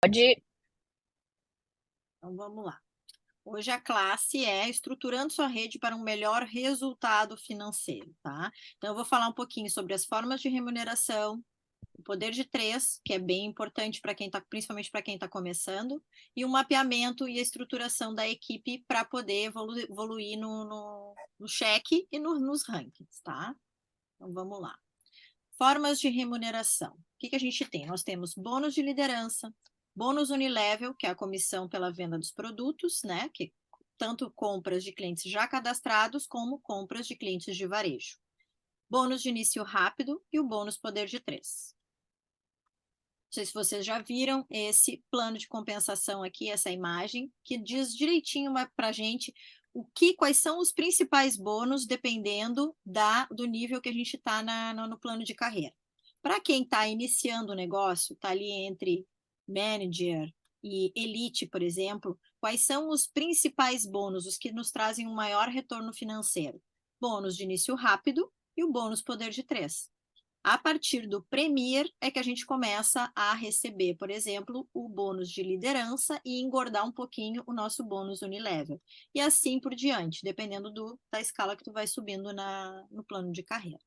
Pode. Então, vamos lá. Hoje a classe é estruturando sua rede para um melhor resultado financeiro, tá? Então, eu vou falar um pouquinho sobre as formas de remuneração, o poder de três, que é bem importante para quem está, principalmente para quem está começando, e o mapeamento e a estruturação da equipe para poder evoluir no cheque e nos rankings, tá? Então, vamos lá. Formas de remuneração. O que a gente tem? Nós temos bônus de liderança, bônus unilevel, que é a comissão pela venda dos produtos, né? Que tanto compras de clientes já cadastrados, como compras de clientes de varejo. Bônus de início rápido e o bônus poder de três. Não sei se vocês já viram esse plano de compensação aqui, essa imagem, que diz direitinho para a gente quais são os principais bônus, dependendo do nível que a gente está no plano de carreira. Para quem está iniciando o negócio, está ali entre manager e elite, por exemplo, quais são os principais bônus, os que nos trazem um maior retorno financeiro? Bônus de início rápido e o bônus poder de três. A partir do Premier é que a gente começa a receber, por exemplo, o bônus de liderança e engordar um pouquinho o nosso bônus unilevel. E assim por diante, dependendo da escala que tu vai subindo no plano de carreira.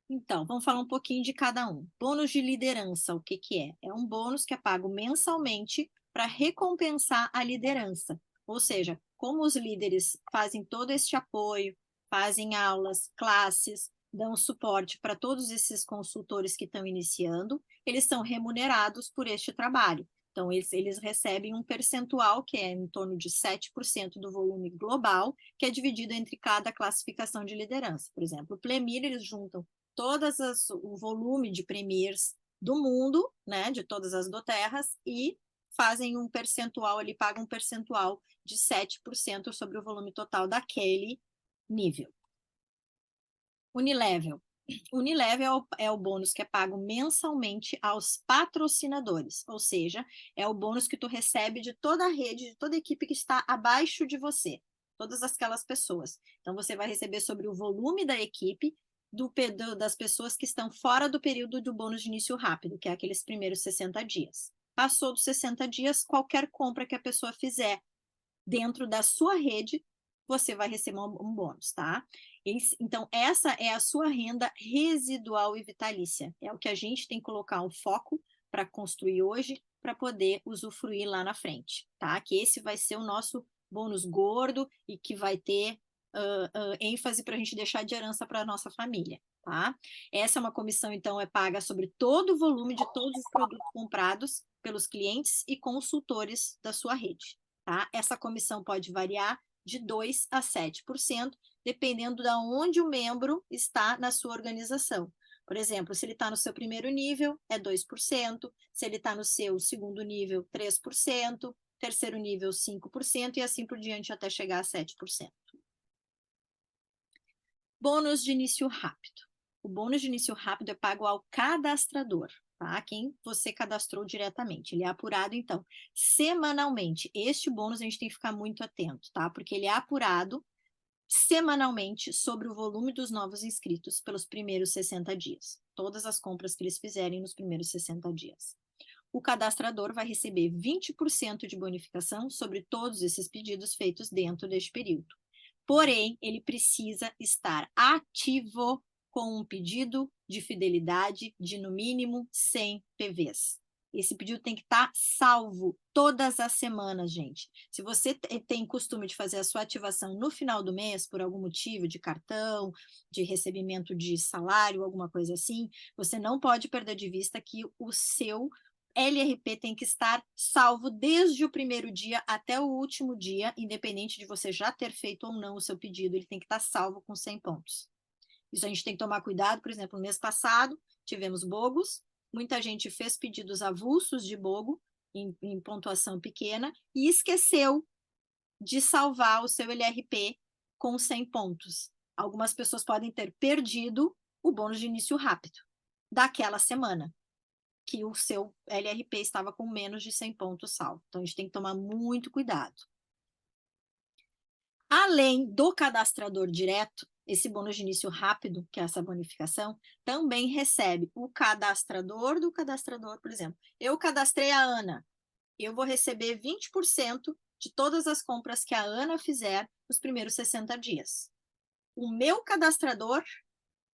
Então, vamos falar um pouquinho de cada um. Bônus de liderança, o que é? É um bônus que é pago mensalmente para recompensar a liderança. Ou seja, como os líderes fazem todo este apoio, fazem aulas, classes, dão suporte para todos esses consultores que estão iniciando, eles são remunerados por este trabalho. Então, eles recebem um percentual, que é em torno de 7% do volume global, que é dividido entre cada classificação de liderança. Por exemplo, o Plemir, eles juntam o volume de premiers do mundo, né, de todas as doterras, e fazem um percentual, ele paga um percentual de 7% sobre o volume total daquele nível. Unilevel. Unilevel é o bônus que é pago mensalmente aos patrocinadores, ou seja, é o bônus que tu recebe de toda a rede, de toda a equipe que está abaixo de você, todas aquelas pessoas. Então, você vai receber sobre o volume da equipe das pessoas que estão fora do período do bônus de início rápido, que é aqueles primeiros 60 dias. Passou dos 60 dias, qualquer compra que a pessoa fizer dentro da sua rede, você vai receber um bônus, tá? Então, essa é a sua renda residual e vitalícia. É o que a gente tem que colocar um foco para construir hoje, para poder usufruir lá na frente, tá? Que esse vai ser o nosso bônus gordo e que vai ter ênfase para a gente deixar de herança para a nossa família, tá? Essa é uma comissão, então, é paga sobre todo o volume de todos os produtos comprados pelos clientes e consultores da sua rede, tá? Essa comissão pode variar de 2% a 7%, dependendo de onde o membro está na sua organização. Por exemplo, se ele está no seu primeiro nível, é 2%, se ele está no seu segundo nível, 3%, terceiro nível, 5%, e assim por diante até chegar a 7%. Bônus de início rápido. O bônus de início rápido é pago ao cadastrador, tá? Quem você cadastrou diretamente. Ele é apurado, então, semanalmente. Este bônus a gente tem que ficar muito atento, tá? Porque ele é apurado semanalmente sobre o volume dos novos inscritos pelos primeiros 60 dias. Todas as compras que eles fizerem nos primeiros 60 dias. O cadastrador vai receber 20% de bonificação sobre todos esses pedidos feitos dentro deste período. Porém, ele precisa estar ativo com um pedido de fidelidade de, no mínimo, 100 PVs. Esse pedido tem que estar salvo todas as semanas, gente. Se você tem costume de fazer a sua ativação no final do mês, por algum motivo, de cartão, de recebimento de salário, alguma coisa assim, você não pode perder de vista que o seu LRP tem que estar salvo desde o primeiro dia até o último dia, independente de você já ter feito ou não o seu pedido, ele tem que estar salvo com 100 pontos. Isso a gente tem que tomar cuidado, por exemplo, no mês passado tivemos bogos, muita gente fez pedidos avulsos de bogo, em pontuação pequena, e esqueceu de salvar o seu LRP com 100 pontos. Algumas pessoas podem ter perdido o bônus de início rápido daquela semana, que o seu LRP estava com menos de 100 pontos salvo. Então, a gente tem que tomar muito cuidado. Além do cadastrador direto, esse bônus de início rápido, que é essa bonificação, também recebe o cadastrador do cadastrador, por exemplo. Eu cadastrei a Ana, eu vou receber 20% de todas as compras que a Ana fizer nos primeiros 60 dias. O meu cadastrador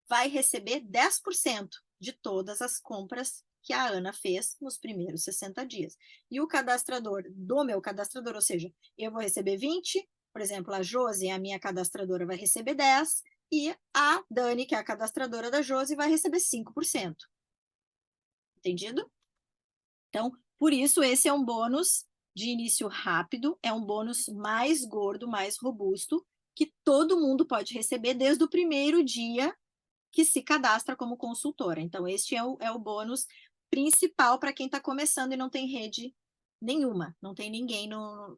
vai receber 10% de todas as compras que a Ana fez nos primeiros 60 dias. E o cadastrador do meu cadastrador, ou seja, eu vou receber 20, por exemplo, a Josi, a minha cadastradora, vai receber 10, e a Dani, que é a cadastradora da Josi, vai receber 5%. Entendido? Então, por isso, esse é um bônus de início rápido, é um bônus mais gordo, mais robusto, que todo mundo pode receber desde o primeiro dia que se cadastra como consultora. Então, este é o bônus principal para quem está começando e não tem rede nenhuma, não tem ninguém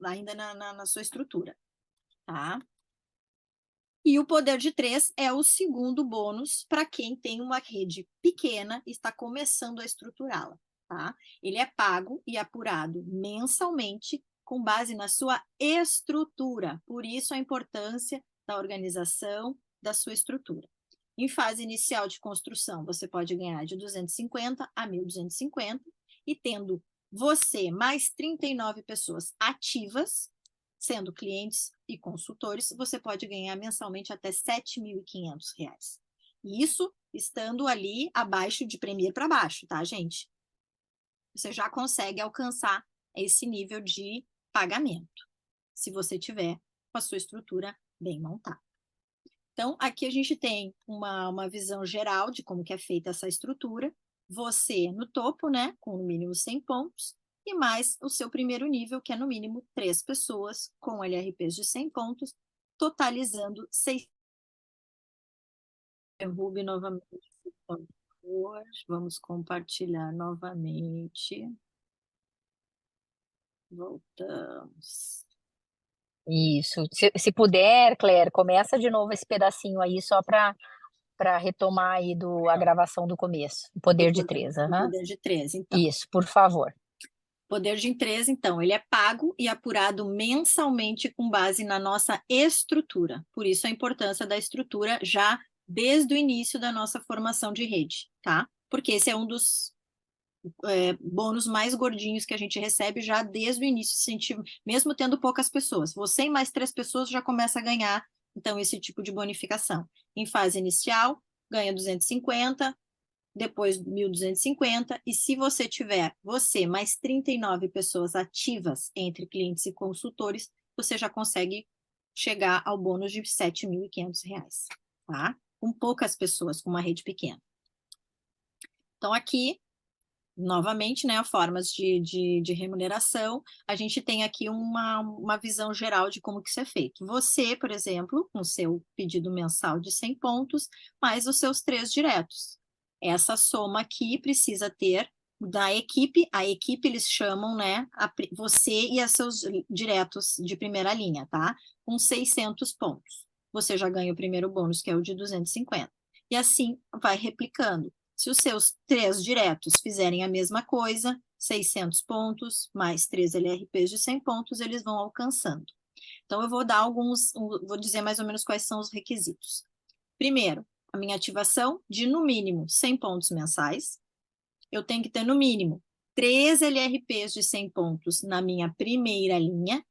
ainda na sua estrutura, tá? E o poder de 3 é o segundo bônus para quem tem uma rede pequena e está começando a estruturá-la, tá? Ele é pago e apurado mensalmente com base na sua estrutura, por isso a importância da organização da sua estrutura. Em fase inicial de construção, você pode ganhar de 250 a 1.250, e tendo você mais 39 pessoas ativas, sendo clientes e consultores, você pode ganhar mensalmente até R$ 7.500. E isso estando ali abaixo de Premier para baixo, tá, gente? Você já consegue alcançar esse nível de pagamento, se você tiver com a sua estrutura bem montada. Então, aqui a gente tem uma visão geral de como que é feita essa estrutura. Você no topo, né, com no mínimo 100 pontos, e mais o seu primeiro nível, que é no mínimo 3 pessoas, com LRPs de 100 pontos, totalizando 6. Derrube novamente, por favor. Vamos compartilhar novamente. Voltamos. Isso. Se puder, Claire, começa de novo esse pedacinho aí, só para retomar aí a gravação do começo. O poder de 3. O poder de 3, então. Isso, por favor. Poder de empresa, então, ele é pago e apurado mensalmente com base na nossa estrutura. Por isso a importância da estrutura já desde o início da nossa formação de rede, tá? Porque esse é um dos bônus mais gordinhos que a gente recebe já desde o início, mesmo tendo poucas pessoas. Você e mais 3 pessoas já começa a ganhar, então, esse tipo de bonificação. Em fase inicial, ganha 250, depois 1.250, e se você tiver, você mais 39 pessoas ativas entre clientes e consultores, você já consegue chegar ao bônus de R$ 7.500, tá? Com poucas pessoas, com uma rede pequena. Então, aqui, novamente, né, formas de remuneração, a gente tem aqui uma visão geral de como que isso é feito. Você, por exemplo, com o seu pedido mensal de 100 pontos, mais os seus 3 diretos. Essa soma aqui precisa ter da equipe, a equipe eles chamam, né, você e os seus diretos de primeira linha, tá? Com 600 pontos. Você já ganha o primeiro bônus, que é o de 250. E assim vai replicando. Se os seus 3 diretos fizerem a mesma coisa, 600 pontos, mais 3 LRPs de 100 pontos, eles vão alcançando. Então, eu vou dar vou dizer mais ou menos quais são os requisitos. Primeiro, a minha ativação de, no mínimo, 100 pontos mensais. Eu tenho que ter, no mínimo, 3 LRPs de 100 pontos na minha primeira linha,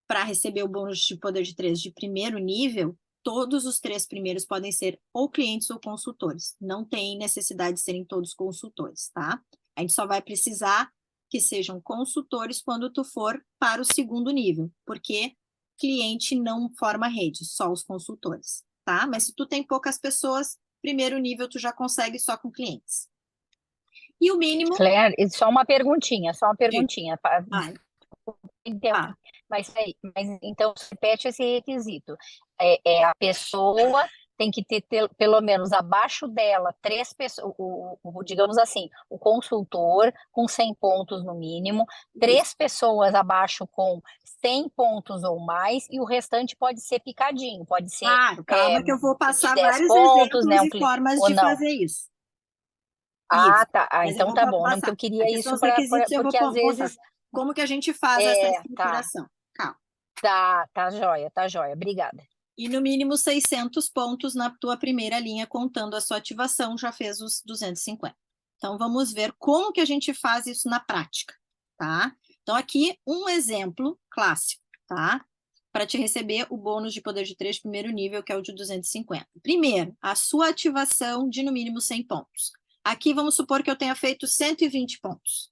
para receber o bônus de poder de 3 de primeiro nível. Todos os 3 primeiros podem ser ou clientes ou consultores. Não tem necessidade de serem todos consultores, tá? A gente só vai precisar que sejam consultores quando tu for para o segundo nível, porque cliente não forma rede, só os consultores, tá? Mas se tu tem poucas pessoas, primeiro nível tu já consegue só com clientes. E o mínimo... Claire, só uma perguntinha. Vai. Então, mas então, repete esse requisito. A pessoa tem que ter pelo menos abaixo dela 3 pessoas, digamos assim, o consultor com 100 pontos no mínimo, 3 pessoas abaixo com 100 pontos ou mais, e o restante pode ser picadinho, pode ser Claro, calma que eu vou de passar 10 vários pontos, né, exemplos e formas ou de não. fazer isso. Ah, Isso. tá. Mas eu Então vou tá bom. Não, porque passar. eu queria Aqui são isso os requisitos e eu vou porque às mostrar vezes como que a gente faz essa tá, estruturação. Calma. tá joia, tá joia. Obrigada. E no mínimo 600 pontos na tua primeira linha, contando a sua ativação, já fez os 250. Então, vamos ver como que a gente faz isso na prática, tá? Então, aqui um exemplo clássico, tá? Para te receber o bônus de poder de 3 primeiro nível, que é o de 250. Primeiro, a sua ativação de no mínimo 100 pontos. Aqui, vamos supor que eu tenha feito 120 pontos.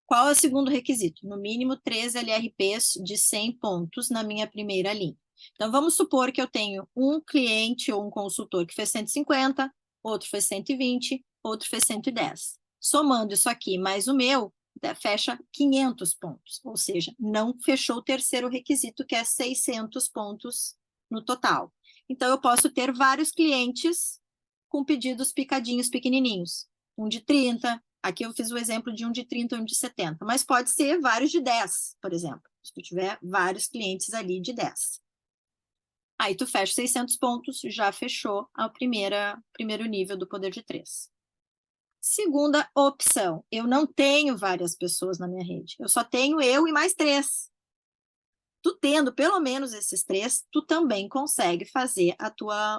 Qual é o segundo requisito? No mínimo 3 LRPs de 100 pontos na minha primeira linha. Então, vamos supor que eu tenho um cliente ou um consultor que fez 150, outro fez 120, outro fez 110. Somando isso aqui mais o meu, fecha 500 pontos. Ou seja, não fechou o terceiro requisito, que é 600 pontos no total. Então, eu posso ter vários clientes com pedidos picadinhos pequenininhos. Um de 30, aqui eu fiz o exemplo de um de 30 e um de 70, mas pode ser vários de 10, por exemplo. Se tu tiver vários clientes ali de 10. Aí tu fecha 600 pontos, já fechou a primeiro nível do poder de 3. Segunda opção, eu não tenho várias pessoas na minha rede, eu só tenho eu e mais 3. Tu tendo pelo menos esses 3, tu também consegue fazer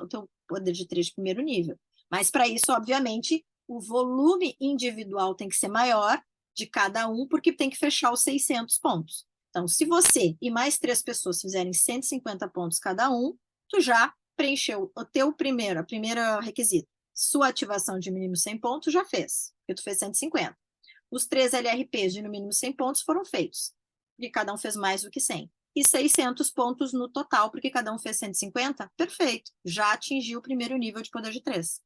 o teu poder de 3 de primeiro nível. Mas para isso, obviamente, o volume individual tem que ser maior de cada um, porque tem que fechar os 600 pontos. Então, se você e mais 3 pessoas fizerem 150 pontos cada um, tu já preencheu o teu primeiro requisito. Sua ativação de mínimo 100 pontos já fez, porque tu fez 150. Os 3 LRPs de no mínimo 100 pontos foram feitos, e cada um fez mais do que 100. E 600 pontos no total, porque cada um fez 150, perfeito, já atingiu o primeiro nível de poder de 3.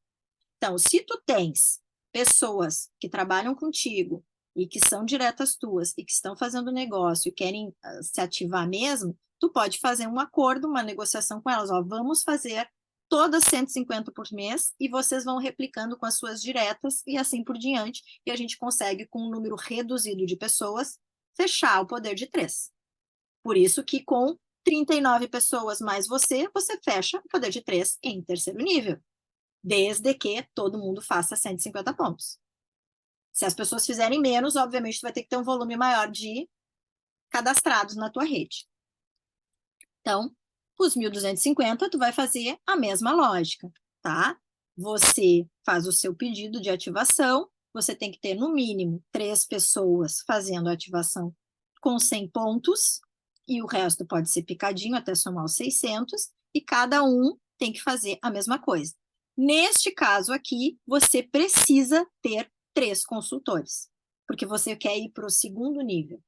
Então, se tu tens pessoas que trabalham contigo e que são diretas tuas e que estão fazendo negócio e querem se ativar mesmo, tu pode fazer um acordo, uma negociação com elas. Ó, vamos fazer todas 150 por mês e vocês vão replicando com as suas diretas e assim por diante. E a gente consegue, com um número reduzido de pessoas, fechar o poder de 3. Por isso que com 39 pessoas mais você fecha o poder de 3 em terceiro nível. Desde que todo mundo faça 150 pontos. Se as pessoas fizerem menos, obviamente, tu vai ter que ter um volume maior de cadastrados na tua rede. Então, os 1.250, tu vai fazer a mesma lógica, tá? Você faz o seu pedido de ativação, você tem que ter, no mínimo, 3 pessoas fazendo a ativação com 100 pontos, e o resto pode ser picadinho até somar os 600, e cada um tem que fazer a mesma coisa. Neste caso aqui, você precisa ter 3 consultores, porque você quer ir para o segundo nível.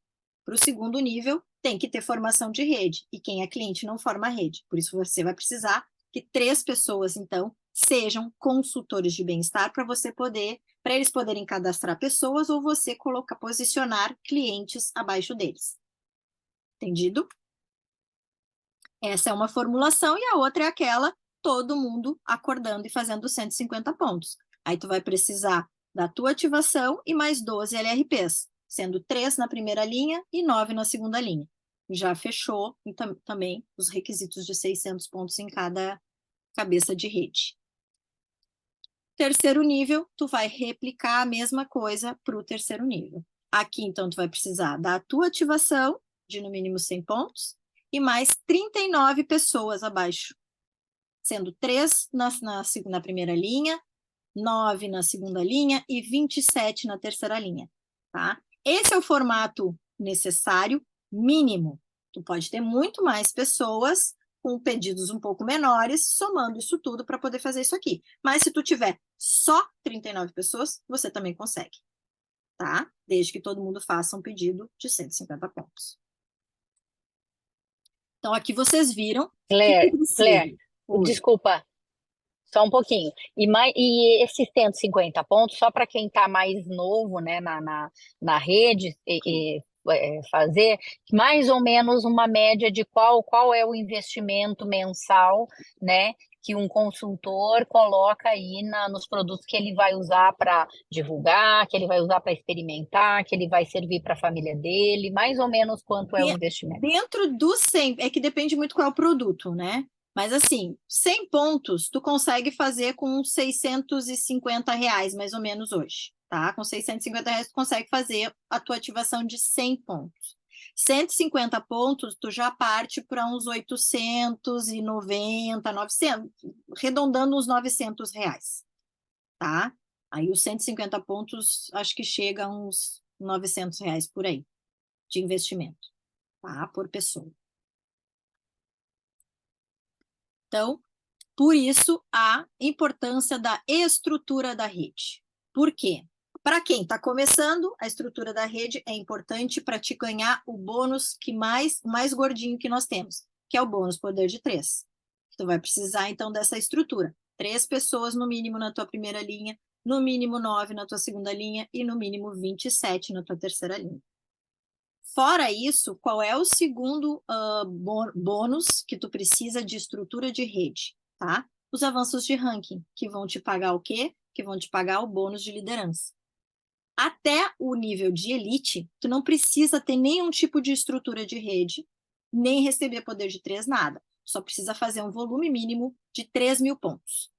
Para o segundo nível, tem que ter formação de rede, e quem é cliente não forma rede. Por isso, você vai precisar que 3 pessoas, então, sejam consultores de bem-estar para eles poderem cadastrar pessoas ou você posicionar clientes abaixo deles. Entendido? Essa é uma formulação, e a outra é aquela todo mundo acordando e fazendo 150 pontos. Aí tu vai precisar da tua ativação e mais 12 LRPs, sendo 3 na primeira linha e 9 na segunda linha. Já fechou também os requisitos de 600 pontos em cada cabeça de rede. Terceiro nível, tu vai replicar a mesma coisa para o terceiro nível. Aqui, então, tu vai precisar da tua ativação de no mínimo 100 pontos e mais 39 pessoas abaixo, sendo 3 na primeira linha, 9 na segunda linha e 27 na terceira linha, tá? Esse é o formato necessário mínimo. Tu pode ter muito mais pessoas com pedidos um pouco menores, somando isso tudo para poder fazer isso aqui. Mas se tu tiver só 39 pessoas, você também consegue, tá? Desde que todo mundo faça um pedido de 150 pontos. Então, aqui vocês viram... Claire, desculpa, só um pouquinho. E esses 150 pontos, só para quem está mais novo, né, na rede, fazer mais ou menos uma média de qual é o investimento mensal, né, que um consultor coloca aí nos produtos que ele vai usar para divulgar, que ele vai usar para experimentar, que ele vai servir para a família dele, mais ou menos quanto é o investimento. Dentro do 100, é que depende muito qual é o produto, né? Mas assim, 100 pontos tu consegue fazer com uns R$650, mais ou menos hoje, tá? Com R$650 tu consegue fazer a tua ativação de 100 pontos. 150 pontos, tu já parte para uns 890, 900, arredondando uns R$ 900, tá? Aí os 150 pontos, acho que chega a uns R$ 900 por aí, de investimento, tá? Por pessoa. Então, por isso, a importância da estrutura da rede. Por quê? Para quem está começando, a estrutura da rede é importante para te ganhar o bônus mais gordinho que nós temos, que é o bônus poder de 3. Tu vai precisar, então, dessa estrutura. 3 pessoas, no mínimo, na tua primeira linha, no mínimo 9 na tua segunda linha e, no mínimo, 27 na tua terceira linha. Fora isso, qual é o segundo bônus que tu precisa de estrutura de rede, tá? Os avanços de ranking, que vão te pagar o quê? Que vão te pagar o bônus de liderança. Até o nível de elite, tu não precisa ter nenhum tipo de estrutura de rede, nem receber poder de 3, nada. Só precisa fazer um volume mínimo de 3.000 pontos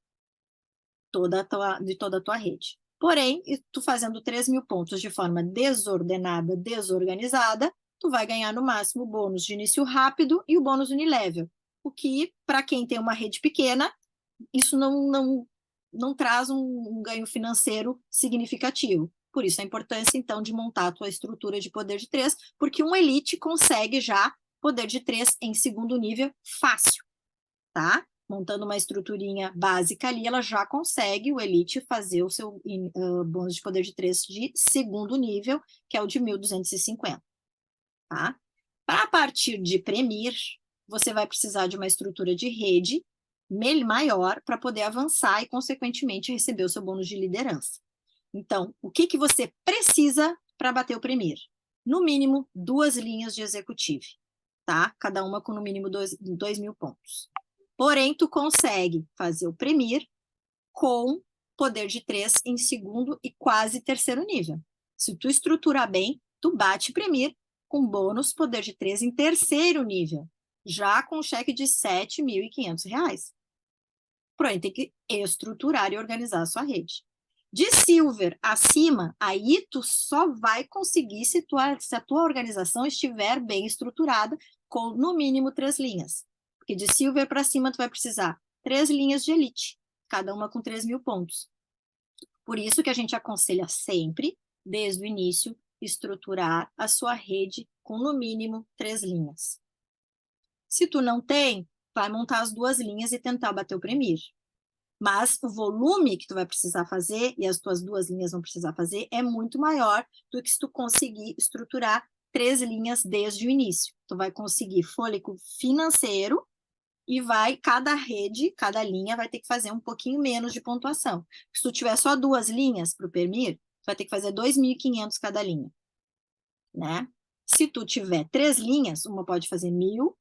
de toda a tua rede. Porém, tu fazendo 3.000 pontos de forma desordenada, desorganizada, tu vai ganhar no máximo o bônus de início rápido e o bônus unilevel. O que, para quem tem uma rede pequena, isso não traz um ganho financeiro significativo. Por isso a importância, então, de montar a tua estrutura de poder de 3, porque um elite consegue já poder de 3 em segundo nível fácil, tá? Montando uma estruturinha básica ali, ela já consegue, o elite, fazer o seu bônus de poder de 3 de segundo nível, que é o de 1.250, tá? Para partir de Premier, você vai precisar de uma estrutura de rede maior para poder avançar e, consequentemente, receber o seu bônus de liderança. Então, o que você precisa para bater o Premier? No mínimo, 2 linhas de executive, tá? Cada uma com no mínimo 2.000 pontos. Porém, tu consegue fazer o Premier com poder de 3 em segundo e quase terceiro nível. Se tu estruturar bem, tu bate Premier com bônus poder de 3 em terceiro nível, já com cheque de R$ 7.500. Porém, tem que estruturar e organizar a sua rede. De Silver acima, aí tu só vai conseguir se a tua organização estiver bem estruturada, com no mínimo 3 linhas. Porque de Silver para cima tu vai precisar 3 linhas de Elite, cada uma com 3.000 pontos. Por isso que a gente aconselha sempre, desde o início, estruturar a sua rede com no mínimo 3 linhas. Se tu não tem, vai montar as 2 linhas e tentar bater o Premier. Mas o volume que tu vai precisar fazer, e as tuas 2 linhas vão precisar fazer, é muito maior do que se tu conseguir estruturar 3 linhas desde o início. Tu vai conseguir fôlego financeiro e cada rede, cada linha vai ter que fazer um pouquinho menos de pontuação. Se tu tiver só 2 linhas para o Premier, tu vai ter que fazer 2.500 cada linha, né? Se tu tiver 3 linhas, uma pode fazer 1.000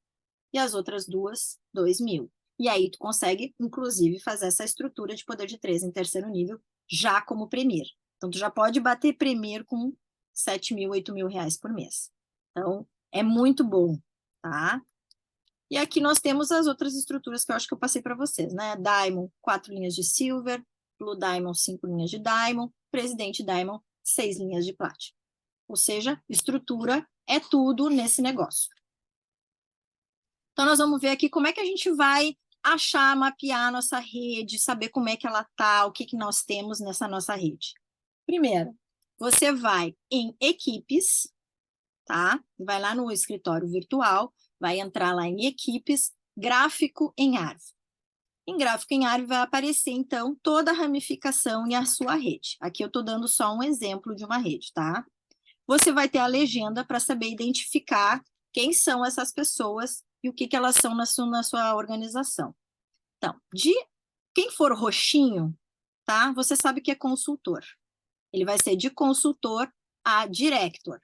e as outras 2, 2.000. E aí tu consegue, inclusive, fazer essa estrutura de poder de 3 em terceiro nível, já como Premier. Então, tu já pode bater Premier com R$ 7.000, R$ 8.000 por mês. Então, é muito bom, tá? E aqui nós temos as outras estruturas que eu acho que eu passei para vocês, né? Diamond, 4 linhas de Silver, Blue Diamond, 5 linhas de Diamond, Presidente Diamond, 6 linhas de Platinum. Ou seja, estrutura é tudo nesse negócio. Então, nós vamos ver aqui como é que a gente vai achar, mapear a nossa rede, saber como é que ela está, o que nós temos nessa nossa rede. Primeiro, você vai em equipes, tá? Vai lá no escritório virtual, vai entrar lá em equipes, gráfico em árvore. Em gráfico em árvore vai aparecer, então, toda a ramificação e a sua rede. Aqui eu estou dando só um exemplo de uma rede, tá? Você vai ter a legenda para saber identificar quem são essas pessoas e o que elas são na sua organização. Então, quem for roxinho, tá? Você sabe que é consultor. Ele vai ser de consultor a director.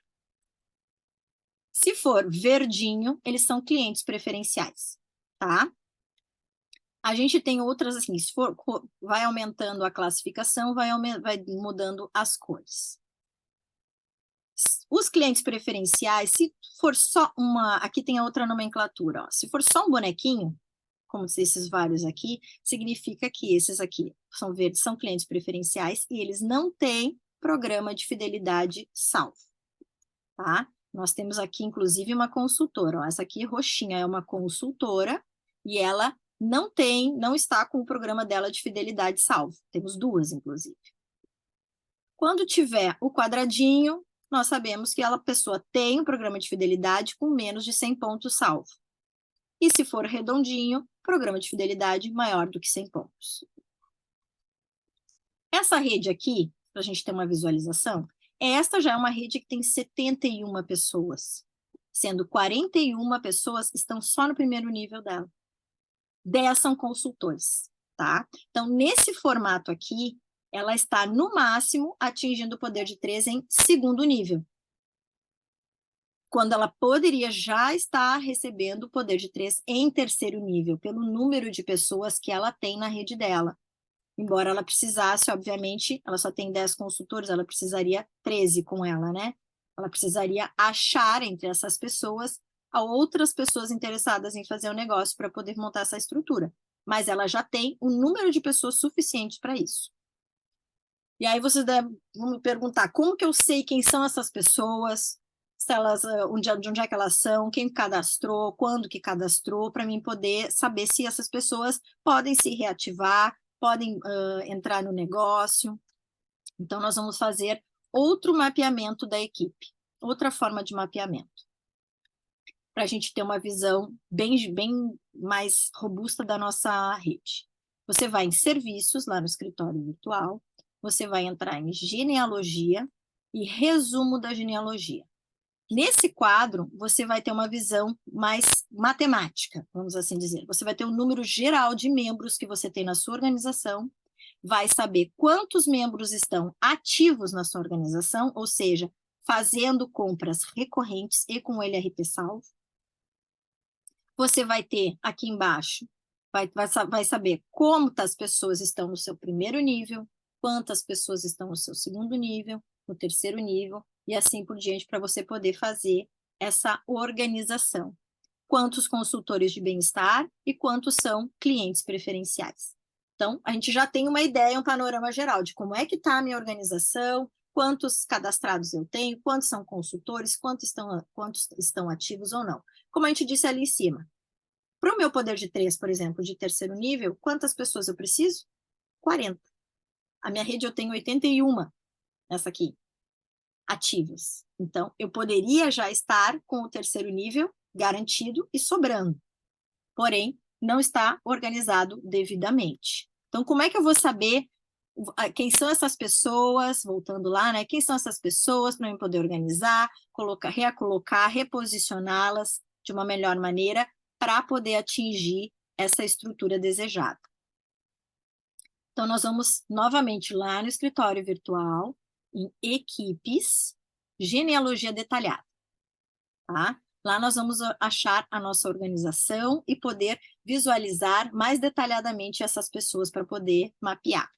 Se for verdinho, eles são clientes preferenciais, tá? A gente tem outras assim, se for, vai aumentando a classificação, vai mudando as cores. Os clientes preferenciais, se for só aqui tem a outra nomenclatura, ó. Se for só um bonequinho, como esses vários aqui, significa que esses aqui são verdes, são clientes preferenciais e eles não têm programa de fidelidade salvo, tá? Nós temos aqui, inclusive, uma consultora. Ó, essa aqui, roxinha, é uma consultora e ela não está com o programa dela de fidelidade salvo. Temos duas, inclusive. Quando tiver o quadradinho, nós sabemos que a pessoa tem um programa de fidelidade com menos de 100 pontos salvo. E se for redondinho, programa de fidelidade maior do que 100 pontos. Essa rede aqui, para a gente ter uma visualização, esta já é uma rede que tem 71 pessoas, sendo 41 pessoas estão só no primeiro nível dela. 10 são consultores, tá? Então, nesse formato aqui, ela está, no máximo, atingindo o poder de 3 em segundo nível, quando ela poderia já estar recebendo o poder de 3 em terceiro nível, pelo número de pessoas que ela tem na rede dela. Embora ela precisasse, obviamente, ela só tem 10 consultores, ela precisaria 13 com ela, né? Ela precisaria achar entre essas pessoas a outras pessoas interessadas em fazer o negócio para poder montar essa estrutura. Mas ela já tem um número de pessoas suficiente para isso. E aí vocês vão me perguntar, como que eu sei quem são essas pessoas, se elas, de onde é que elas são, quem cadastrou, quando que cadastrou, para mim poder saber se essas pessoas podem se reativar, podem entrar no negócio. Então, nós vamos fazer outro mapeamento da equipe, outra forma de mapeamento, para a gente ter uma visão bem mais robusta da nossa rede. Você vai em serviços, lá no escritório virtual, você vai entrar em genealogia e resumo da genealogia. Nesse quadro, você vai ter uma visão mais matemática, vamos assim dizer. Você vai ter o número geral de membros que você tem na sua organização, vai saber quantos membros estão ativos na sua organização, ou seja, fazendo compras recorrentes e com o LRP salvo. Você vai ter aqui embaixo, vai saber quantas pessoas estão no seu primeiro nível, quantas pessoas estão no seu segundo nível, no terceiro nível, e assim por diante, para você poder fazer essa organização. Quantos consultores de bem-estar e quantos são clientes preferenciais. Então, a gente já tem uma ideia, um panorama geral de como é que está a minha organização, quantos cadastrados eu tenho, quantos são consultores, quantos estão ativos ou não. Como a gente disse ali em cima. Para o meu poder de 3, por exemplo, de terceiro nível, quantas pessoas eu preciso? 40. A minha rede eu tenho 81, essa aqui, ativas. Então, eu poderia já estar com o terceiro nível garantido e sobrando. Porém, não está organizado devidamente. Então, como é que eu vou saber quem são essas pessoas, voltando lá, né? Quem são essas pessoas para eu poder organizar, recolocar, reposicioná-las de uma melhor maneira para poder atingir essa estrutura desejada. Então, nós vamos novamente lá no escritório virtual, em equipes, genealogia detalhada, tá? Lá nós vamos achar a nossa organização e poder visualizar mais detalhadamente essas pessoas para poder mapear.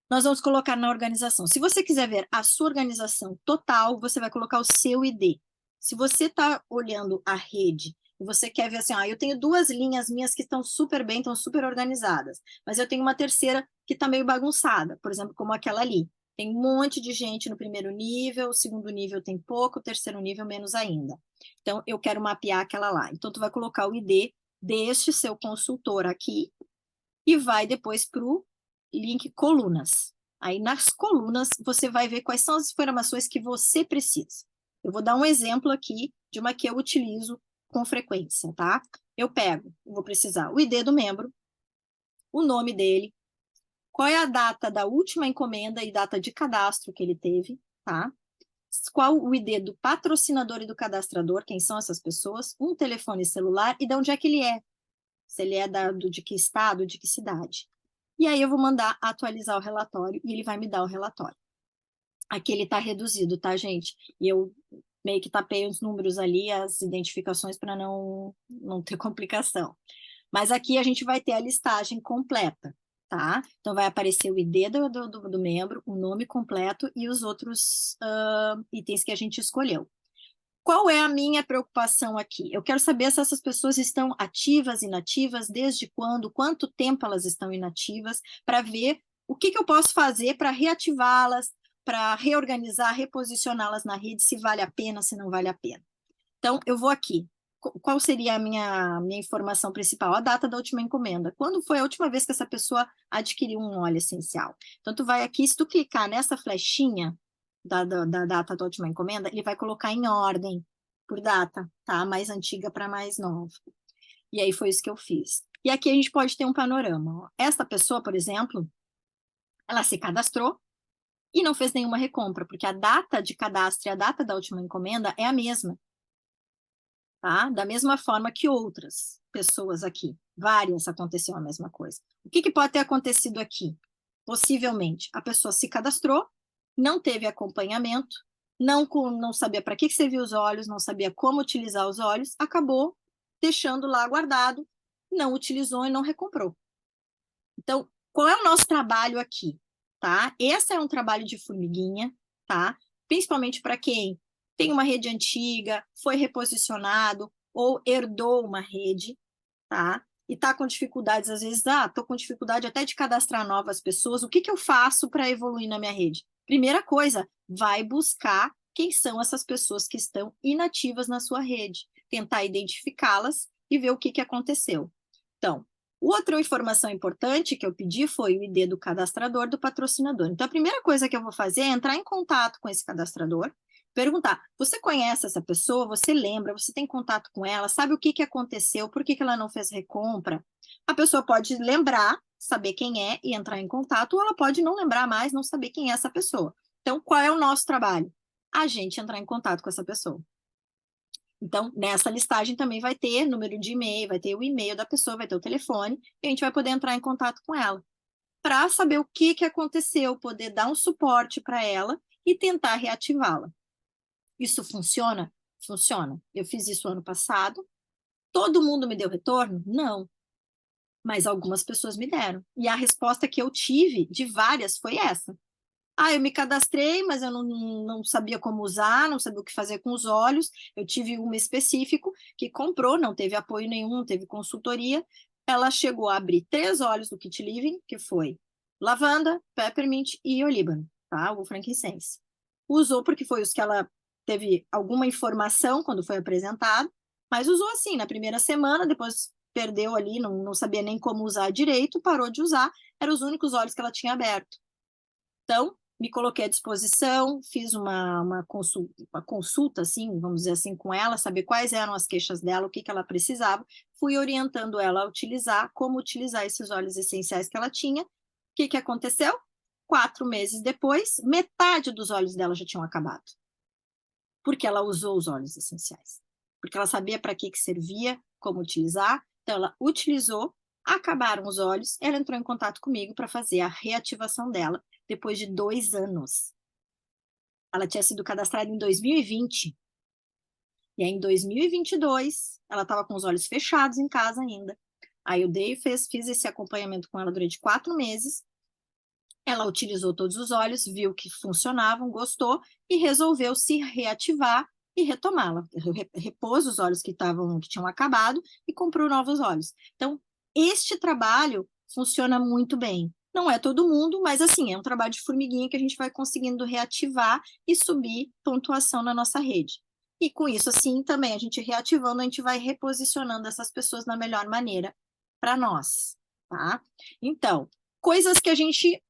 Nós vamos colocar na organização. Se você quiser ver a sua organização total, você vai colocar o seu ID. Se você está olhando a rede e você quer ver assim, eu tenho 2 linhas minhas que estão super bem, estão super organizadas, mas eu tenho uma terceira que está meio bagunçada, por exemplo, como aquela ali. Tem um monte de gente no primeiro nível, o segundo nível tem pouco, o terceiro nível menos ainda. Então, eu quero mapear aquela lá. Então, tu vai colocar o ID deste seu consultor aqui e vai depois para o link colunas. Aí, nas colunas, você vai ver quais são as informações que você precisa. Eu vou dar um exemplo aqui de uma que eu utilizo com frequência, tá? Vou precisar o ID do membro, o nome dele, qual é a data da última encomenda e data de cadastro que ele teve, tá? Qual o ID do patrocinador e do cadastrador, quem são essas pessoas, um telefone celular e de onde é que ele é. Se ele é de que estado, de que cidade. E aí eu vou mandar atualizar o relatório e ele vai me dar o relatório. Aqui ele está reduzido, tá, gente? E eu meio que tapei os números ali, as identificações para não ter complicação. Mas aqui a gente vai ter a listagem completa, tá? Então vai aparecer o ID do membro, o nome completo e os outros itens que a gente escolheu. Qual é a minha preocupação aqui? Eu quero saber se essas pessoas estão ativas, inativas, desde quando, quanto tempo elas estão inativas, para ver o que eu posso fazer para reativá-las, para reorganizar, reposicioná-las na rede, se vale a pena, se não vale a pena. Então, eu vou aqui. Qual seria a minha informação principal? A data da última encomenda. Quando foi a última vez que essa pessoa adquiriu um óleo essencial? Então, tu vai aqui, se tu clicar nessa flechinha da data da última encomenda, ele vai colocar em ordem por data, tá? Mais antiga para mais nova. E aí foi isso que eu fiz. E aqui a gente pode ter um panorama. Ó. Esta pessoa, por exemplo, ela se cadastrou e não fez nenhuma recompra, porque a data de cadastro e a data da última encomenda é a mesma. Tá? Da mesma forma que outras pessoas aqui. Várias aconteceu a mesma coisa. O que pode ter acontecido aqui? Possivelmente, a pessoa se cadastrou, não teve acompanhamento, não sabia para que servia os óleos, não sabia como utilizar os óleos, acabou deixando lá guardado, não utilizou e não recomprou. Então, qual é o nosso trabalho aqui? Tá? Esse é um trabalho de formiguinha, tá? Principalmente para quem tem uma rede antiga, foi reposicionado ou herdou uma rede, tá? E está com dificuldades, às vezes, estou com dificuldade até de cadastrar novas pessoas, o que eu faço para evoluir na minha rede? Primeira coisa, vai buscar quem são essas pessoas que estão inativas na sua rede, tentar identificá-las e ver o que aconteceu. Então, outra informação importante que eu pedi foi o ID do cadastrador, do patrocinador. Então, a primeira coisa que eu vou fazer é entrar em contato com esse cadastrador, perguntar, você conhece essa pessoa, você lembra, você tem contato com ela, sabe o que aconteceu, por que ela não fez recompra? A pessoa pode lembrar, saber quem é e entrar em contato, ou ela pode não lembrar mais, não saber quem é essa pessoa. Então, qual é o nosso trabalho? A gente entrar em contato com essa pessoa. Então, nessa listagem também vai ter número de e-mail, vai ter o e-mail da pessoa, vai ter o telefone, e a gente vai poder entrar em contato com ela, para saber o que aconteceu, poder dar um suporte para ela e tentar reativá-la. Isso funciona? Funciona. Eu fiz isso ano passado. Todo mundo me deu retorno? Não. Mas algumas pessoas me deram. E a resposta que eu tive de várias foi essa. Eu me cadastrei, mas eu não sabia como usar, não sabia o que fazer com os óleos. Eu tive uma específico que comprou, não teve apoio nenhum, não teve consultoria. Ela chegou a abrir 3 óleos do Kit Living, que foi lavanda, peppermint e olíbano, tá? O frankincense. Usou porque foi os que ela teve alguma informação quando foi apresentado, mas usou assim, na primeira semana, depois perdeu ali, não sabia nem como usar direito, parou de usar, eram os únicos óleos que ela tinha aberto. Então, me coloquei à disposição, fiz uma consulta, assim, vamos dizer assim, com ela, saber quais eram as queixas dela, o que ela precisava, fui orientando ela a utilizar, como utilizar esses óleos essenciais que ela tinha. O que aconteceu? 4 meses depois, metade dos óleos dela já tinham acabado. Porque ela usou os óleos essenciais. Porque ela sabia para que servia, como utilizar, então ela utilizou, acabaram os óleos, ela entrou em contato comigo para fazer a reativação dela, depois de 2 anos. Ela tinha sido cadastrada em 2020. E aí, em 2022, ela estava com os olhos fechados em casa ainda. Aí eu fiz esse acompanhamento com ela durante 4 meses. Ela utilizou todos os óleos, viu que funcionavam, gostou e resolveu se reativar e retomá-la. Repôs os óleos que tinham acabado e comprou novos óleos. Então, este trabalho funciona muito bem. Não é todo mundo, mas assim, é um trabalho de formiguinha que a gente vai conseguindo reativar e subir pontuação na nossa rede. E com isso, assim, também a gente reativando, a gente vai reposicionando essas pessoas na melhor maneira para nós, tá? Então, coisas que a gente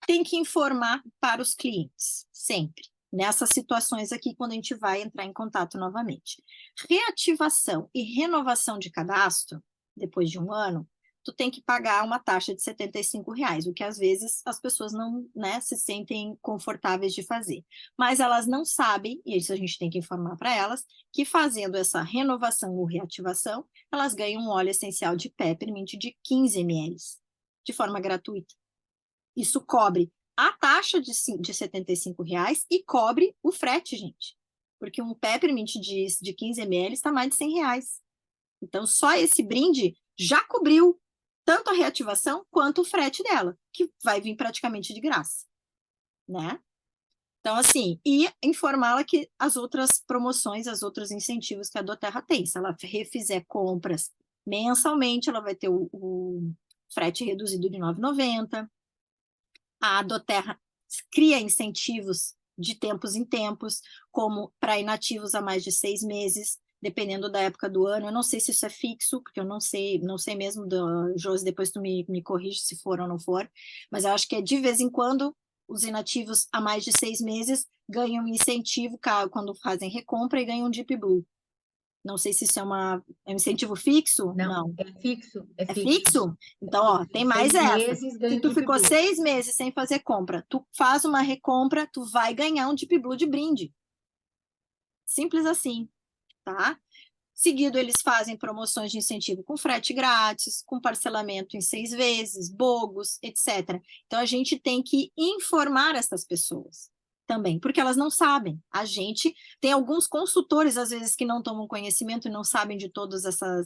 tem que informar para os clientes, sempre. Nessas situações aqui, quando a gente vai entrar em contato novamente. Reativação e renovação de cadastro, depois de 1 ano, tu tem que pagar uma taxa de R$ 75, o que às vezes as pessoas não, né, se sentem confortáveis de fazer. Mas elas não sabem, e isso a gente tem que informar para elas, que fazendo essa renovação ou reativação, elas ganham um óleo essencial de peppermint de 15 ml, de forma gratuita. Isso cobre a taxa de R$ 75 e cobre o frete, gente. Porque um peppermint de 15 ml está mais de R$ 100. Então, só esse brinde já cobriu tanto a reativação quanto o frete dela, que vai vir praticamente de graça, né? Então, assim, e informá-la que as outras promoções, os outros incentivos que a doTERRA tem. Se ela refizer compras mensalmente, ela vai ter o frete reduzido de R$ 9,90. A doTERRA, cria incentivos de tempos em tempos, como para inativos há mais de 6 meses, dependendo da época do ano. Eu não sei se isso é fixo, porque eu não sei mesmo, Josi, depois tu me corrige se for ou não for, mas eu acho que é de vez em quando os inativos há mais de 6 meses ganham um incentivo quando fazem recompra e ganham um Deep Blue. Não sei se isso é um incentivo fixo. Não, Não. é fixo, é É fixo. fixo? Então, É ó, fixo. tem mais 6 essa. meses ganha Se tu Deep ficou Blue. 6 meses sem fazer compra, tu faz uma recompra, tu vai ganhar um Deep Blue de brinde. Simples assim, tá? Seguido, eles fazem promoções de incentivo com frete grátis, com parcelamento em 6 vezes, bogos, etc. Então, a gente tem que informar essas pessoas também, porque elas não sabem. A gente tem alguns consultores, às vezes, que não tomam conhecimento e não sabem de todos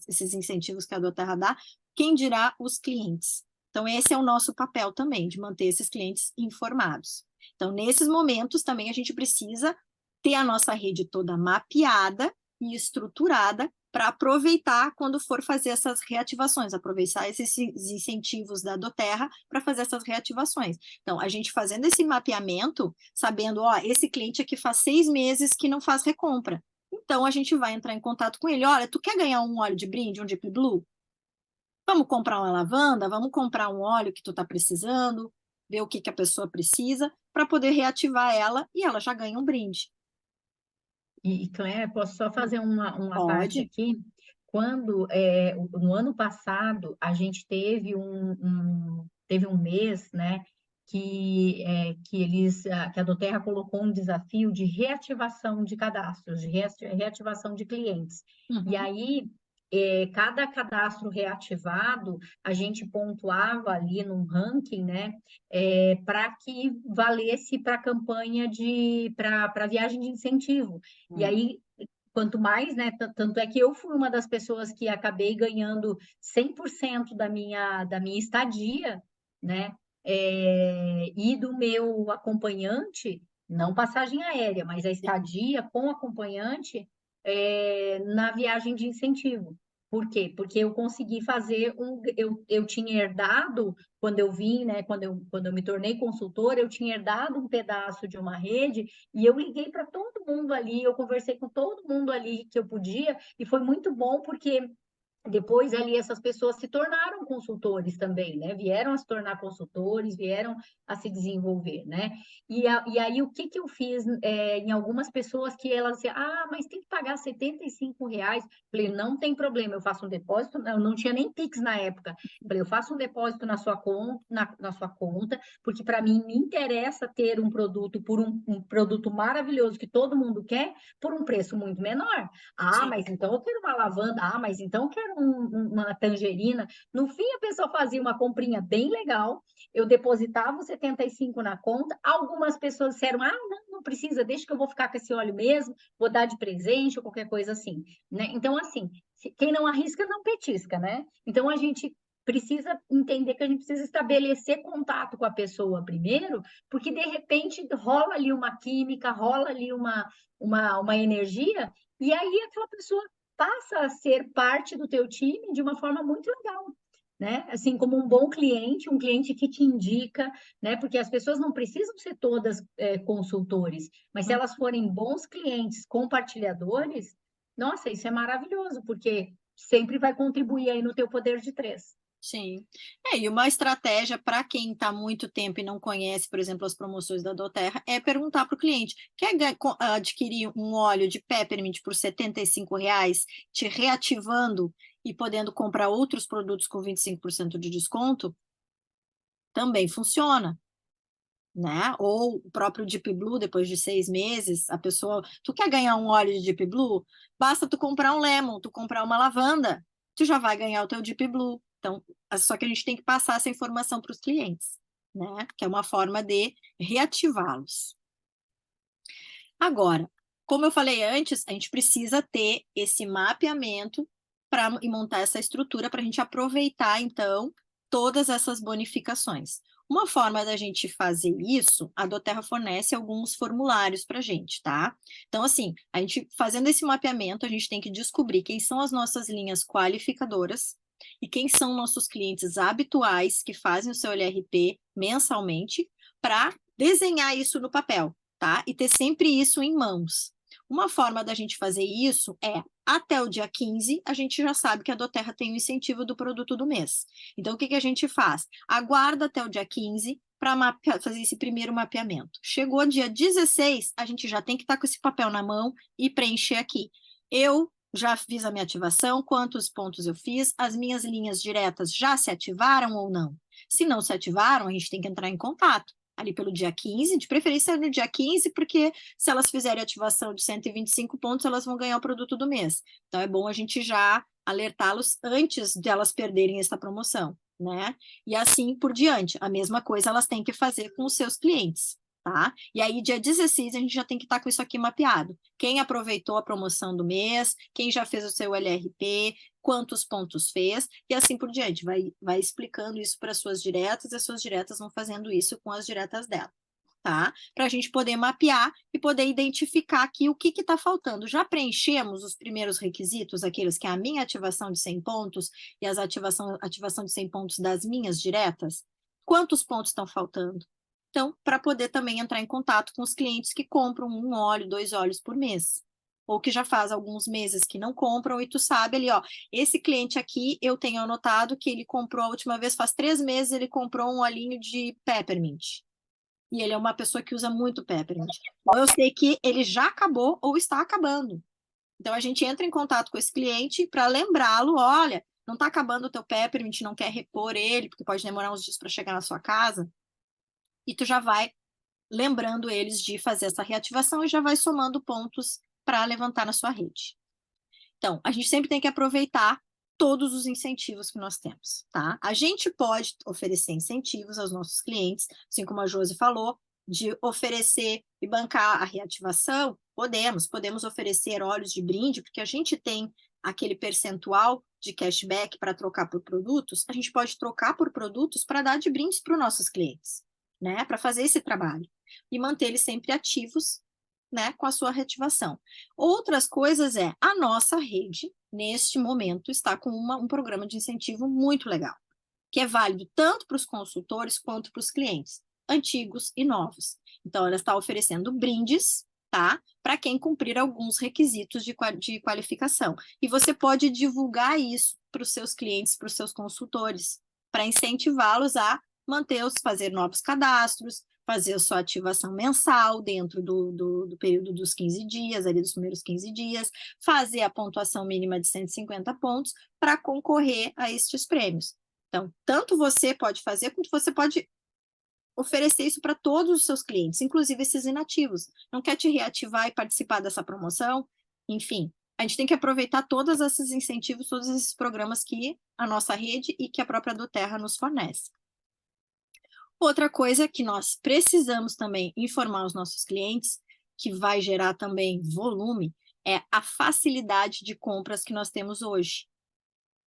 esses incentivos que a Doterra dá, quem dirá os clientes. Então, esse é o nosso papel também, de manter esses clientes informados. Então, nesses momentos, também a gente precisa ter a nossa rede toda mapeada e estruturada para aproveitar quando for fazer essas reativações, aproveitar esses incentivos da Doterra para fazer essas reativações. Então, a gente fazendo esse mapeamento, sabendo, ó, esse cliente aqui faz 6 meses que não faz recompra. Então, a gente vai entrar em contato com ele. Olha, tu quer ganhar um óleo de brinde, um Deep Blue? Vamos comprar uma lavanda, vamos comprar um óleo que tu está precisando, ver o que a pessoa precisa, para poder reativar ela e ela já ganha um brinde. E, Claire, posso só fazer uma parte Pode. aqui? Quando, no ano passado, a gente teve teve um mês, né, que a Doterra colocou um desafio de reativação de cadastros, de reativação de clientes. E Uhum. aí, cada cadastro reativado, a gente pontuava ali num ranking, né, para que valesse para a campanha para viagem de incentivo. E aí, quanto mais, né? Tanto é que eu fui uma das pessoas que acabei ganhando 100% da minha estadia, né? E do meu acompanhante, não passagem aérea, mas a estadia com acompanhante, na viagem de incentivo. Por quê? Porque eu consegui fazer eu tinha herdado, quando eu vim, né? Quando eu me tornei consultora, eu tinha herdado um pedaço de uma rede e eu liguei para todo mundo ali, eu conversei com todo mundo ali que eu podia, e foi muito bom porque depois ali essas pessoas se tornaram consultores também, né? Vieram a se tornar consultores, vieram a se desenvolver, né? E aí o que eu fiz em algumas pessoas que elas diziam, mas tem que pagar R$ 75. Falei, não tem problema, eu faço um depósito, eu não tinha nem Pix na época. Falei, eu faço um depósito na sua conta, na sua conta, porque para mim me interessa ter um produto por um produto maravilhoso que todo mundo quer, por um preço muito menor. Sim. Mas então eu quero uma lavanda. Mas então eu quero uma tangerina. No fim, a pessoa fazia uma comprinha bem legal. Eu depositava os 75 na conta. Algumas pessoas disseram, não precisa, deixa que eu vou ficar com esse óleo mesmo, vou dar de presente ou qualquer coisa assim, né? Então, assim, quem não arrisca, não petisca, né? Então, a gente precisa entender que a gente precisa estabelecer contato com a pessoa primeiro, porque de repente rola ali uma química, rola ali uma energia, e aí aquela pessoa passa a ser parte do teu time de uma forma muito legal, né? Assim como um bom cliente, um cliente que te indica, né? Porque as pessoas não precisam ser todas consultores, mas se elas forem bons clientes, compartilhadores, nossa, isso é maravilhoso, porque sempre vai contribuir aí no teu poder de 3. Sim. E uma estratégia para quem está há muito tempo e não conhece, por exemplo, as promoções da Doterra, é perguntar para o cliente: quer adquirir um óleo de peppermint por R$ 75, te reativando e podendo comprar outros produtos com 25% de desconto? Também funciona, né? Ou o próprio Deep Blue, depois de 6 meses, a pessoa, tu quer ganhar um óleo de Deep Blue? Basta tu comprar um lemon, tu comprar uma lavanda, tu já vai ganhar o teu Deep Blue. Então, só que a gente tem que passar essa informação para os clientes, né? Que é uma forma de reativá-los. Agora, como eu falei antes, a gente precisa ter esse mapeamento e montar essa estrutura para a gente aproveitar, então, todas essas bonificações. Uma forma da gente fazer isso, a Doterra fornece alguns formulários para a gente, tá? Então, assim, a gente fazendo esse mapeamento, a gente tem que descobrir quem são as nossas linhas qualificadoras e quem são nossos clientes habituais que fazem o seu LRP mensalmente, para desenhar isso no papel, tá? E ter sempre isso em mãos. Uma forma da gente fazer isso é, até o dia 15, a gente já sabe que a Doterra tem o incentivo do produto do mês. Então, o que a gente faz? Aguarda até o dia 15 para fazer esse primeiro mapeamento. Chegou dia 16, a gente já tem que estar com esse papel na mão e preencher aqui. Eu já fiz a minha ativação, quantos pontos eu fiz, as minhas linhas diretas já se ativaram ou não? Se não se ativaram, a gente tem que entrar em contato ali pelo dia 15, de preferência no dia 15, porque se elas fizerem ativação de 125 pontos, elas vão ganhar o produto do mês. Então, é bom a gente já alertá-los antes de elas perderem essa promoção, né? E assim por diante. A mesma coisa elas têm que fazer com os seus clientes, tá? E aí, dia 16, a gente já tem que estar com isso aqui mapeado. Quem aproveitou a promoção do mês, quem já fez o seu LRP, quantos pontos fez, e assim por diante. Vai explicando isso para as suas diretas, e as suas diretas vão fazendo isso com as diretas dela, tá? Para a gente poder mapear e poder identificar aqui o que está faltando. Já preenchemos os primeiros requisitos, aqueles que é a minha ativação de 100 pontos e as ativação de 100 pontos das minhas diretas? Quantos pontos estão faltando? Então, para poder também entrar em contato com os clientes que compram 1 óleo, 2 óleos por mês, ou que já faz alguns meses que não compram, e tu sabe ali, ó, esse cliente aqui, eu tenho anotado que ele comprou a última vez, faz 3 meses, ele comprou um olhinho de peppermint, e ele é uma pessoa que usa muito peppermint. Então, eu sei que ele já acabou ou está acabando. Então, a gente entra em contato com esse cliente para lembrá-lo, olha, não está acabando o teu peppermint, não quer repor ele, porque pode demorar uns dias para chegar na sua casa, e tu já vai lembrando eles de fazer essa reativação e já vai somando pontos para levantar na sua rede. Então, a gente sempre tem que aproveitar todos os incentivos que nós temos, tá? A gente pode oferecer incentivos aos nossos clientes, assim como a Josi falou, de oferecer e bancar a reativação, podemos oferecer óleos de brinde, porque a gente tem aquele percentual de cashback para trocar por produtos, a gente pode trocar por produtos para dar de brindes para os nossos clientes, né? Para fazer esse trabalho e manter eles sempre ativos, né, com a sua reativação. Outras coisas é, a nossa rede, neste momento, está com um programa de incentivo muito legal, que é válido tanto para os consultores quanto para os clientes, antigos e novos. Então, ela está oferecendo brindes, tá? Para quem cumprir alguns requisitos de qualificação. E você pode divulgar isso para os seus clientes, para os seus consultores, para incentivá-los a fazer novos cadastros, fazer a sua ativação mensal dentro do período dos 15 dias, ali dos primeiros 15 dias, fazer a pontuação mínima de 150 pontos para concorrer a estes prêmios. Então, tanto você pode fazer, quanto você pode oferecer isso para todos os seus clientes, inclusive esses inativos. Não quer te reativar e participar dessa promoção? Enfim, a gente tem que aproveitar todos esses incentivos, todos esses programas que a nossa rede e que a própria Doterra nos fornece. Outra coisa que nós precisamos também informar os nossos clientes, que vai gerar também volume, é a facilidade de compras que nós temos hoje.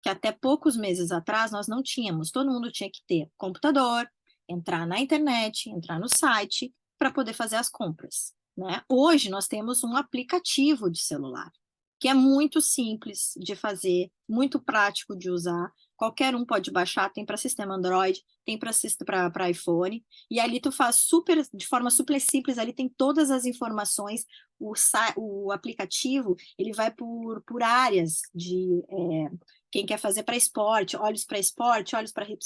Que até poucos meses atrás nós não tínhamos. Todo mundo tinha que ter computador, entrar na internet, entrar no site para poder fazer as compras, né? Hoje nós temos um aplicativo de celular, que é muito simples de fazer, muito prático de usar. Qualquer um pode baixar, tem para sistema Android, tem para iPhone, e ali tu faz de forma super simples, ali tem todas as informações, o aplicativo, ele vai por áreas de quem quer fazer para esporte, olhos para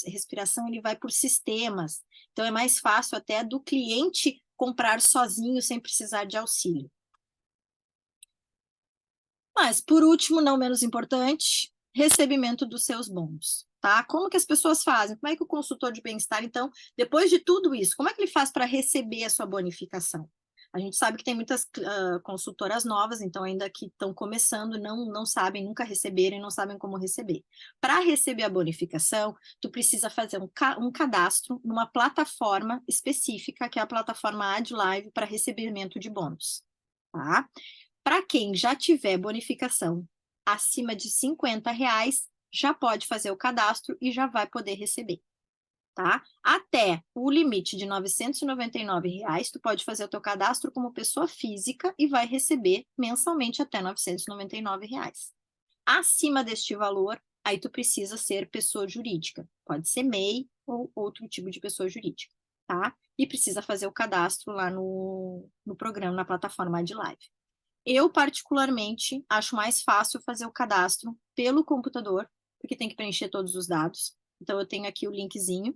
respiração, ele vai por sistemas, então é mais fácil até do cliente comprar sozinho, sem precisar de auxílio. Mas, por último, não menos importante, recebimento dos seus bônus, tá? Como que as pessoas fazem? Como é que o consultor de bem-estar, então, depois de tudo isso, como é que ele faz para receber a sua bonificação? A gente sabe que tem muitas consultoras novas, então ainda que estão começando, não sabem, nunca receberam e não sabem como receber. Para receber a bonificação, tu precisa fazer um cadastro numa plataforma específica, que é a plataforma AdLive para recebimento de bônus, tá? Para quem já tiver bonificação acima de R$50, já pode fazer o cadastro e já vai poder receber, tá? Até o limite de R$999, tu pode fazer o teu cadastro como pessoa física e vai receber mensalmente até R$999. Acima deste valor, aí tu precisa ser pessoa jurídica. Pode ser MEI ou outro tipo de pessoa jurídica, tá? e precisa fazer o cadastro lá no programa, na plataforma AdLive. Eu, particularmente, acho mais fácil fazer o cadastro pelo computador, porque tem que preencher todos os dados. Então, eu tenho aqui o linkzinho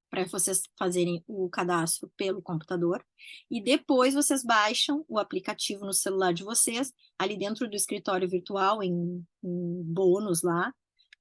para vocês fazerem o cadastro pelo computador. E depois vocês baixam o aplicativo no celular de vocês, ali dentro do escritório virtual, em bônus lá.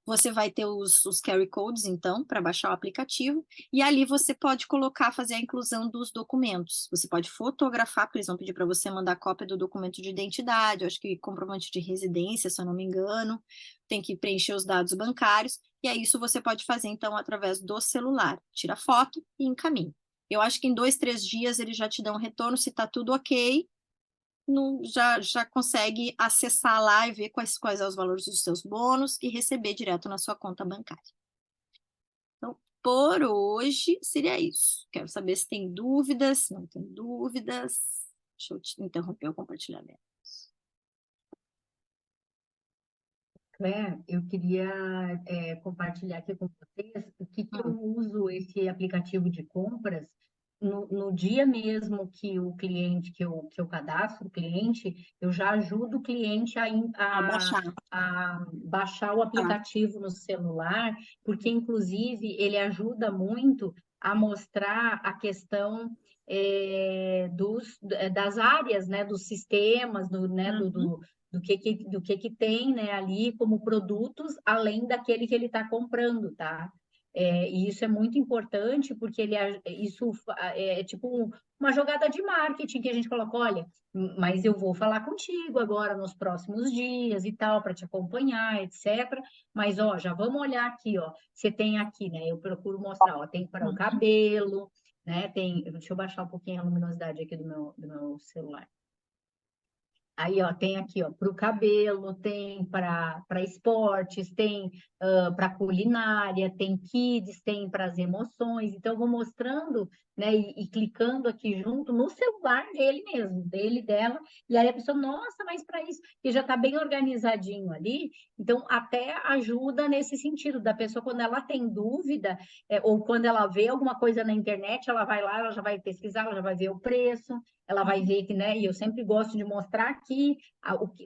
Você vai ter os QR Codes, então, para baixar o aplicativo, e ali você pode colocar, fazer a inclusão dos documentos. Você pode fotografar, porque eles vão pedir para você mandar cópia do documento de identidade, eu acho que comprovante de residência, se eu não me engano, tem que preencher os dados bancários, e aí isso você pode fazer, então, através do celular. Tira foto e encaminha. Eu acho que em 2, 3 dias eles já te dão um retorno, se está tudo ok, já consegue acessar lá e ver quais são os valores dos seus bônus e receber direto na sua conta bancária. Então, por hoje, seria isso. Quero saber se tem dúvidas, se não tem dúvidas. Deixa eu interromper o compartilhamento. Claire, eu queria compartilhar aqui com vocês o que eu uso esse aplicativo de compras no dia mesmo que o cliente, que eu cadastro o cliente, eu já ajudo o cliente Baixar. a baixar o Tá. aplicativo no celular, porque inclusive ele ajuda muito a mostrar a questão das áreas, né, dos sistemas, do que tem, né, ali como produtos, além daquele que ele está comprando, tá? E isso é muito importante, porque é tipo uma jogada de marketing que a gente coloca, olha, mas eu vou falar contigo agora nos próximos dias e tal, para te acompanhar, etc. Mas, ó, já vamos olhar aqui, ó. Você tem aqui, né? Eu procuro mostrar, ó, tem para o cabelo, né? Deixa eu baixar um pouquinho a luminosidade aqui do meu celular. Aí, ó, tem aqui, ó, para o cabelo, tem para esportes, tem para culinária, tem kids, tem para as emoções. Então, eu vou mostrando, né, e clicando aqui junto no celular dele mesmo, dele, dela. E aí a pessoa, nossa, mas para isso, que já está bem organizadinho ali. Então, até ajuda nesse sentido, da pessoa, quando ela tem dúvida, ou quando ela vê alguma coisa na internet, ela vai lá, ela já vai pesquisar, ela já vai ver o preço. Ela vai ver que, né? E eu sempre gosto de mostrar aqui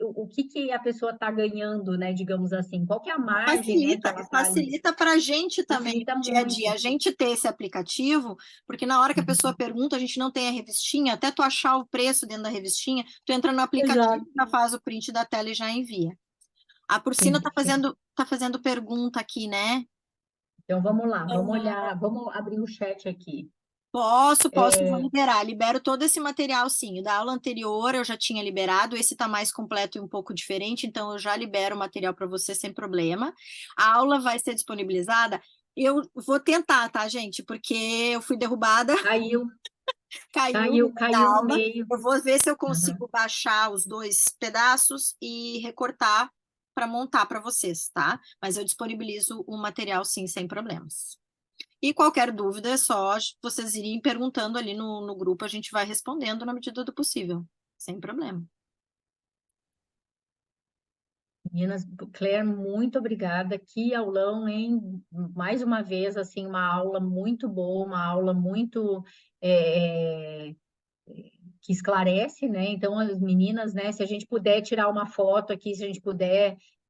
o que a pessoa está ganhando, né? Digamos assim, qual que é a margem, né? Que ela está ali. Facilita para a gente também, Facilita no dia a dia, muito. a gente ter esse aplicativo, porque na hora que a pessoa pergunta, a gente não tem a revistinha, até tu achar o preço dentro da revistinha, tu entra no aplicativo, Exato. já faz o print da tela e já envia. A Porcina Sim, tá fazendo pergunta aqui, né? então vamos lá, vamos olhar, vamos abrir o chat aqui. Posso, vou liberar. Libero todo esse material, sim. O da aula anterior eu já tinha liberado, esse está mais completo e um pouco diferente, então eu já libero o material para você sem problema. A aula vai ser disponibilizada. Eu vou tentar, tá, gente? Porque eu fui derrubada, caiu da no aula. meio. Eu vou ver se eu consigo baixar os 2 pedaços e recortar para montar para vocês, tá? Mas eu disponibilizo o material, sim, sem problemas. E qualquer dúvida é só vocês irem perguntando ali no grupo, a gente vai respondendo na medida do possível, sem problema. Meninas, Claire, muito obrigada. Que aulão, hein? Mais uma vez, assim, uma aula muito boa, uma aula muito que esclarece, né? Então, as meninas, né? Se a gente puder tirar uma foto aqui, se a gente puder